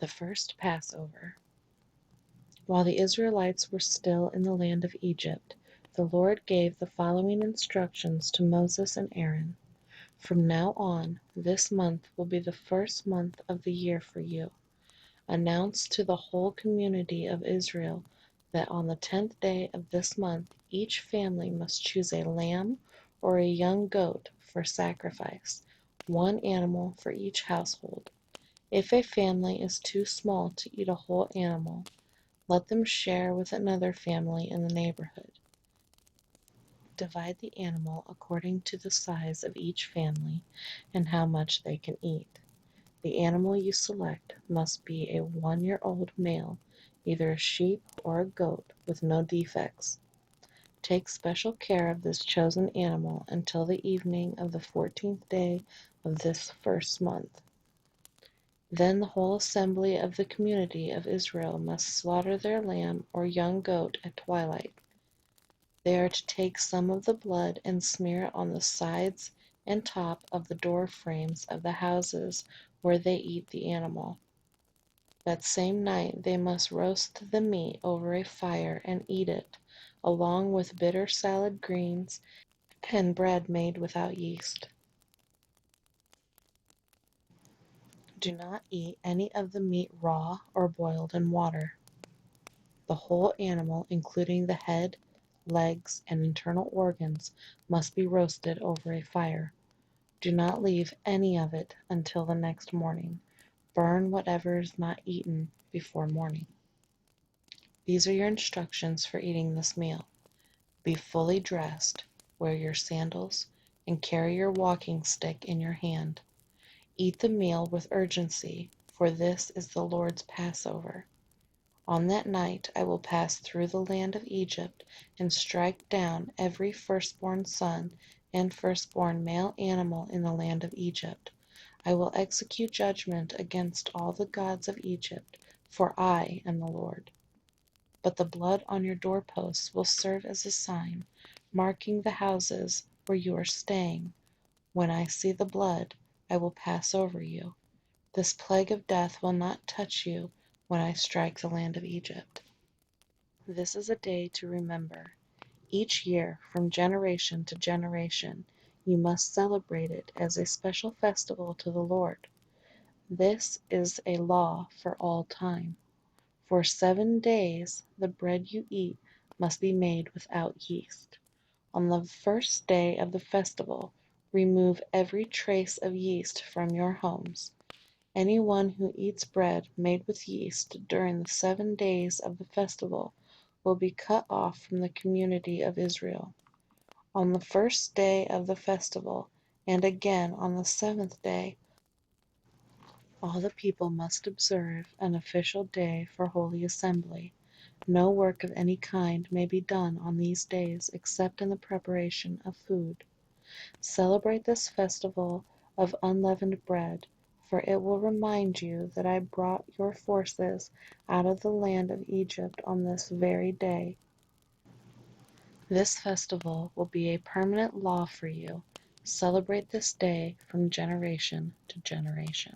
The first Passover. While the Israelites were still in the land of Egypt, the Lord gave the following instructions to Moses and Aaron. From now on, this month will be the first month of the year for you. Announce to the whole community of Israel that on the 10th day of this month each family must choose a lamb or a young goat for sacrifice, one animal for each household. If a family is too small to eat a whole animal, let them share with another family in the neighborhood. Divide the animal according to the size of each family and how much they can eat. The animal you select must be a 1-year-old male, either a sheep or a goat with no defects. Take special care of this chosen animal until the evening of the 14th day of this first month. Then the whole assembly of the community of Israel must slaughter their lamb or young goat at twilight. They are to take some of the blood and smear it on the sides and top of the door frames of the houses where they eat the animal. That same night they must roast the meat over a fire and eat it, along with bitter salad greens and bread made without yeast. Do not eat any of the meat raw or boiled in water. The whole animal, including the head, legs, and internal organs, must be roasted over a fire. Do not leave any of it until the next morning. Burn whatever is not eaten before morning. These are your instructions for eating this meal. Be fully dressed, wear your sandals, and carry your walking stick in your hand. Eat the meal with urgency, for this is the Lord's Passover. On that night I will pass through the land of Egypt and strike down every firstborn son and firstborn male animal in the land of Egypt. I will execute judgment against all the gods of Egypt, for I am the Lord. But the blood on your doorposts will serve as a sign, marking the houses where you are staying. When I see the blood, I will pass over you. This plague of death will not touch you when I strike the land of Egypt. This is a day to remember. Each year, from generation to generation, you must celebrate it as a special festival to the Lord. This is a law for all time. For 7 days the bread you eat must be made without yeast. On the first day of the festival, remove every trace of yeast from your homes. Anyone who eats bread made with yeast during the 7 days of the festival will be cut off from the community of Israel. On the first day of the festival, and again on the 7th day, all the people must observe an official day for holy assembly. No work of any kind may be done on these days except in the preparation of food. Celebrate this festival of unleavened bread, for it will remind you that I brought your forces out of the land of Egypt on this very day. This festival will be a permanent law for you. Celebrate this day from generation to generation.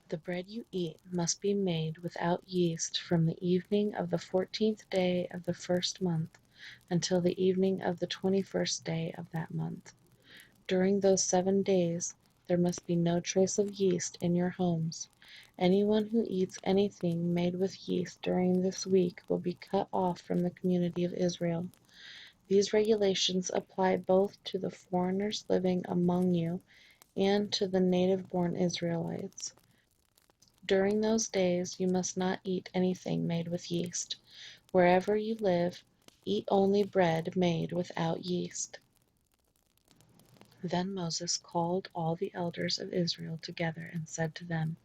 The bread you eat must be made without yeast from the evening of the 14th day of the first month until the evening of the 21st day of that month. During those 7 days there must be no trace of yeast in your homes. Anyone who eats anything made with yeast during this week will be cut off from the community of Israel. These regulations apply both to the foreigners living among you and to the native-born Israelites. During those days you must not eat anything made with yeast. Wherever you live, eat only bread made without yeast. Then Moses called all the elders of Israel together and said to them,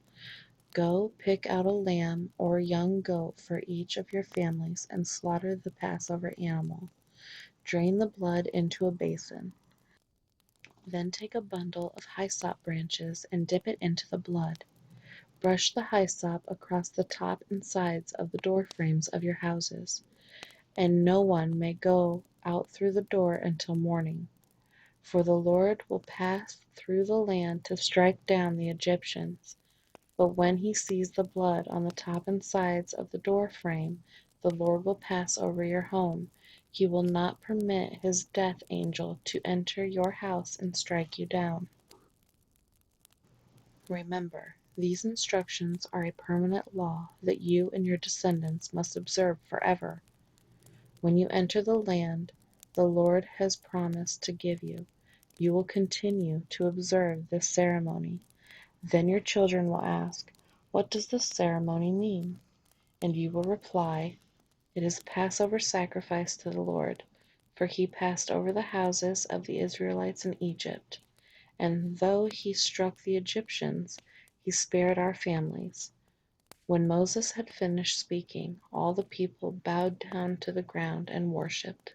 Go pick out a lamb or a young goat for each of your families and slaughter the Passover animal. Drain the blood into a basin. Then take a bundle of hyssop branches and dip it into the blood. Brush the hyssop across the top and sides of the door frames of your houses, and no one may go out through the door until morning. For the Lord will pass through the land to strike down the Egyptians. But when he sees the blood on the top and sides of the door frame, the Lord will pass over your home. He will not permit his death angel to enter your house and strike you down. Remember, these instructions are a permanent law that you and your descendants must observe forever. When you enter the land the Lord has promised to give you, you will continue to observe this ceremony. Then your children will ask, "What does this ceremony mean?" And you will reply, "It is Passover sacrifice to the Lord, for he passed over the houses of the Israelites in Egypt. And though he struck the Egyptians, he spared our families." When Moses had finished speaking, all the people bowed down to the ground and worshipped.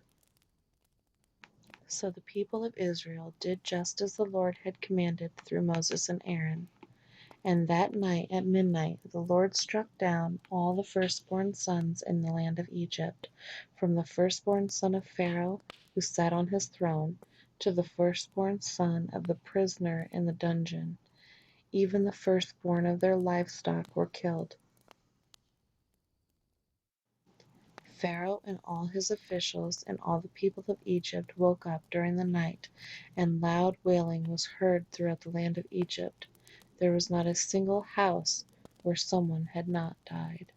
So the people of Israel did just as the Lord had commanded through Moses and Aaron. And that night at midnight the Lord struck down all the firstborn sons in the land of Egypt, from the firstborn son of Pharaoh, who sat on his throne, to the firstborn son of the prisoner in the dungeon. Even the firstborn of their livestock were killed. Pharaoh and all his officials and all the people of Egypt woke up during the night, and loud wailing was heard throughout the land of Egypt. There was not a single house where someone had not died.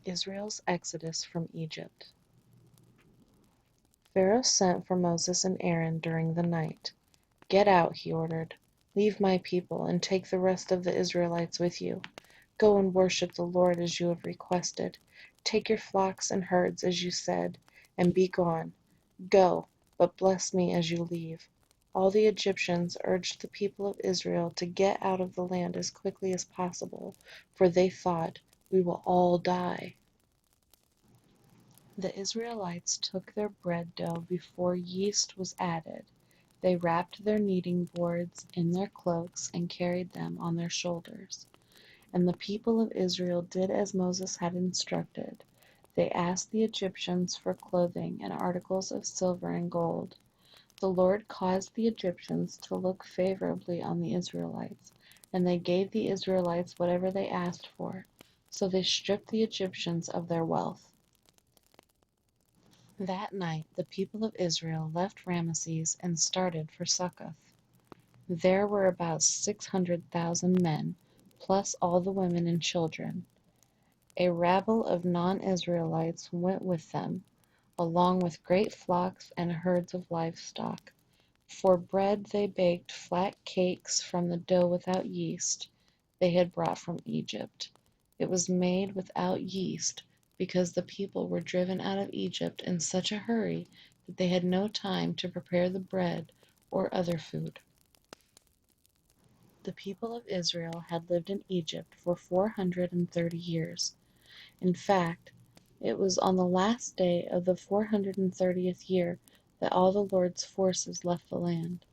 Israel's exodus from Egypt. Pharaoh sent for Moses and Aaron during the night. "Get out," he ordered. "Leave my people, and take the rest of the Israelites with you. Go and worship the Lord as you have requested. Take your flocks and herds as you said, and be gone. Go, but bless me as you leave." All the Egyptians urged the people of Israel to get out of the land as quickly as possible, for they thought, "We will all die." The Israelites took their bread dough before yeast was added. They wrapped their kneading boards in their cloaks and carried them on their shoulders. And the people of Israel did as Moses had instructed. They asked the Egyptians for clothing and articles of silver and gold. The Lord caused the Egyptians to look favorably on the Israelites, and they gave the Israelites whatever they asked for. So they stripped the Egyptians of their wealth. That night the people of Israel left Ramesses and started for Succoth. There were about 600,000 men, plus all the women and children. A rabble of non-Israelites went with them, along with great flocks and herds of livestock. For bread they baked flat cakes from the dough without yeast they had brought from Egypt. It was made without yeast because the people were driven out of Egypt in such a hurry that they had no time to prepare the bread or other food. The people of Israel had lived in Egypt for 430 years. In fact, it was on the last day of the 430th year that all the Lord's forces left the land.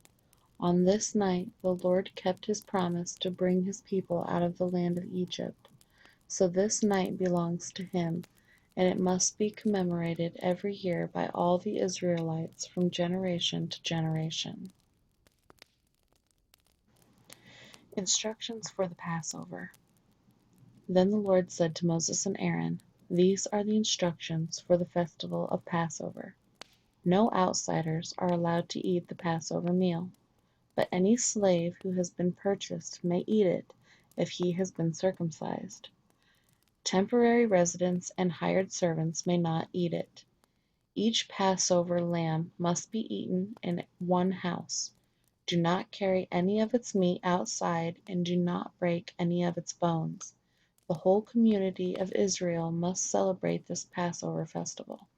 On this night the Lord kept his promise to bring his people out of the land of Egypt. So this night belongs to him, and it must be commemorated every year by all the Israelites from generation to generation. Instructions for the Passover. Then the Lord said to Moses and Aaron, "These are the instructions for the festival of Passover. No outsiders are allowed to eat the Passover meal, but any slave who has been purchased may eat it if he has been circumcised. Temporary residents and hired servants may not eat it. Each Passover lamb must be eaten in one house. Do not carry any of its meat outside, and do not break any of its bones. The whole community of Israel must celebrate this Passover festival.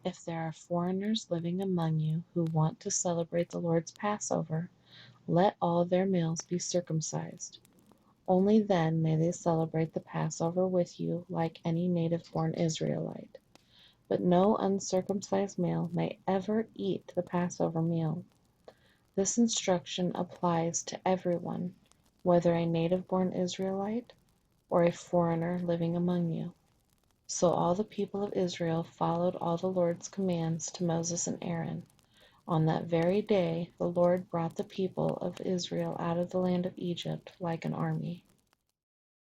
If there are foreigners living among you who want to celebrate the Lord's Passover, let all their males be circumcised. Only then may they celebrate the Passover with you like any native-born Israelite. But no uncircumcised male may ever eat the Passover meal. This instruction applies to everyone, whether a native-born Israelite or a foreigner living among you." So all the people of Israel followed all the Lord's commands to Moses and Aaron. On that very day the Lord brought the people of Israel out of the land of Egypt like an army.